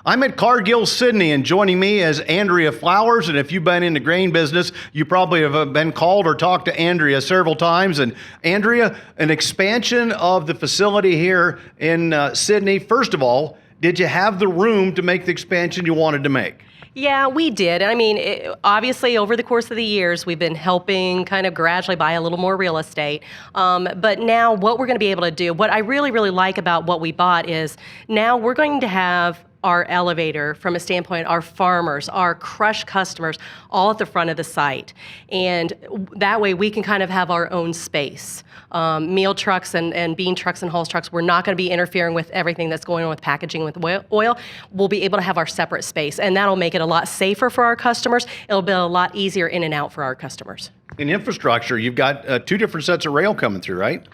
I'm at Cargill Sidney, and joining me is Andrea Flowers. And if you've been in the grain business, you probably have been called or talked to Andrea several times. And Andrea, an expansion of the facility here in Sidney. First of all, did you have the room to make the expansion you wanted to make? Yeah, we did. I mean, obviously, over the course of the years, we've been helping kind of gradually buy a little more real estate. But now what we're going to be able to do, what I really, really like about what we bought is now we're going to have our elevator from a standpoint, our farmers, our crush customers, all at the front of the site. And that way we can kind of have our own space. Meal trucks and bean trucks and hulls trucks, we're not going to be interfering with everything that's going on with packaging with oil. We'll be able to have our separate space, and that'll make it a lot safer for our customers. It'll be a lot easier in and out for our customers. In infrastructure, you've got two different sets of rail coming through, right?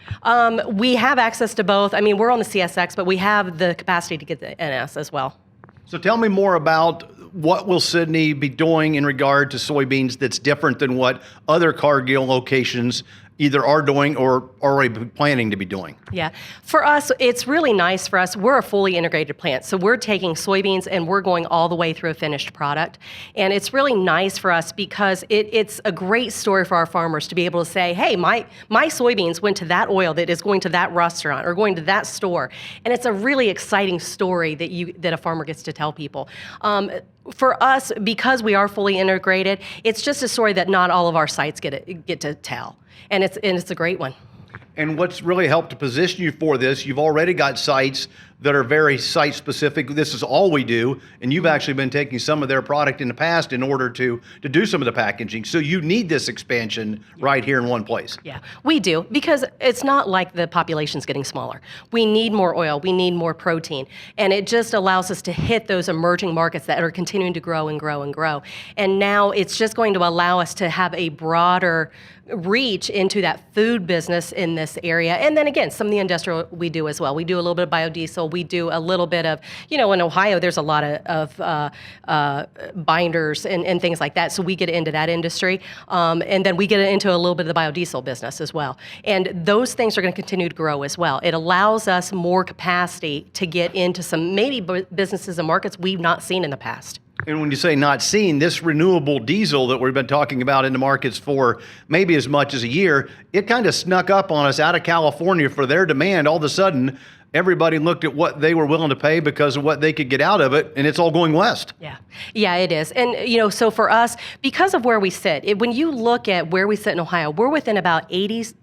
We have access to both. I mean, we're on the CSX, but we have the capacity to get the NS as well. So tell me more about what will Sidney be doing in regard to soybeans that's different than what other Cargill locations either are doing or already planning to be doing. Yeah. For us, it's really nice for us. We're a fully integrated plant. So we're taking soybeans and we're going all the way through a finished product. And it's really nice for us because it's a great story for our farmers to be able to say, hey, my soybeans went to that oil that is going to that restaurant or going to that store. And it's a really exciting story that a farmer gets to tell people. For us, because we are fully integrated, it's just a story that not all of our sites get to tell. And it's a great one. And what's really helped to position you for this, you've already got sites that are very site specific. This is all we do. And you've actually been taking some of their product in the past in order to do some of the packaging. So you need this expansion right here in one place. Yeah, we do, because it's not like the population's getting smaller. We need more oil, we need more protein. And it just allows us to hit those emerging markets that are continuing to grow and grow and grow. And now it's just going to allow us to have a broader reach into that food business in this area. And then again, some of the industrial we do as well. We do a little bit of biodiesel. We do a little bit of, in Ohio, there's a lot of binders and things like that. So we get into that industry. And then we get into a little bit of the biodiesel business as well. And those things are going to continue to grow as well. It allows us more capacity to get into some maybe businesses and markets we've not seen in the past. And when you say not seen, this renewable diesel that we've been talking about in the markets for maybe as much as a year, it kind of snuck up on us out of California for their demand. All of a sudden, everybody looked at what they were willing to pay because of what they could get out of it, and it's all going west. Yeah, it is. And, so for us, because of where we sit, when you look at where we sit in Ohio, we're within about 80%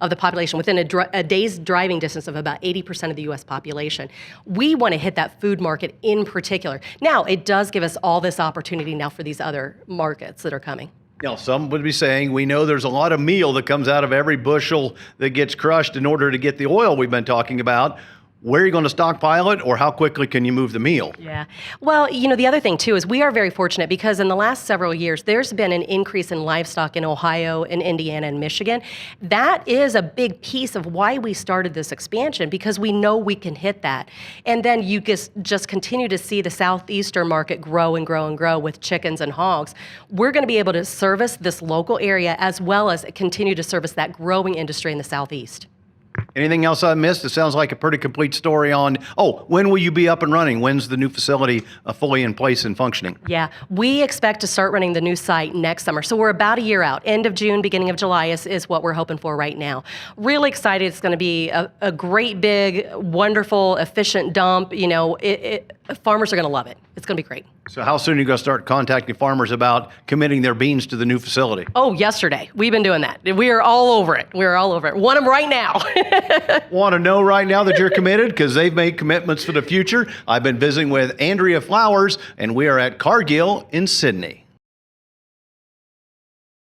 of the population, within a day's driving distance of about 80% of the U.S. population. We want to hit that food market in particular. Now, it does give us all this opportunity now for these other markets that are coming. Now, some would be saying, we know there's a lot of meal that comes out of every bushel that gets crushed in order to get the oil we've been talking about. Where are you going to stockpile it, or how quickly can you move the meal? Yeah. Well, the other thing, too, is we are very fortunate because in the last several years, there's been an increase in livestock in Ohio and Indiana and Michigan. That is a big piece of why we started this expansion, because we know we can hit that. And then you just continue to see the southeastern market grow and grow and grow with chickens and hogs. We're going to be able to service this local area as well as continue to service that growing industry in the southeast. Anything else I missed? It sounds like a pretty complete story on, when will you be up and running? When's the new facility fully in place and functioning? Yeah, we expect to start running the new site next summer. So we're about a year out. End of June, beginning of July is what we're hoping for right now. Really excited. It's going to be a great, big, wonderful, efficient dump. Farmers are going to love it. It's going to be great. So how soon are you going to start contacting farmers about committing their beans to the new facility? Oh, yesterday. We've been doing that. We are all over it. We're all over it. Want them right now. Want to know right now that you're committed because they've made commitments for the future. I've been visiting with Andrea Flowers, and we are at Cargill in Sidney.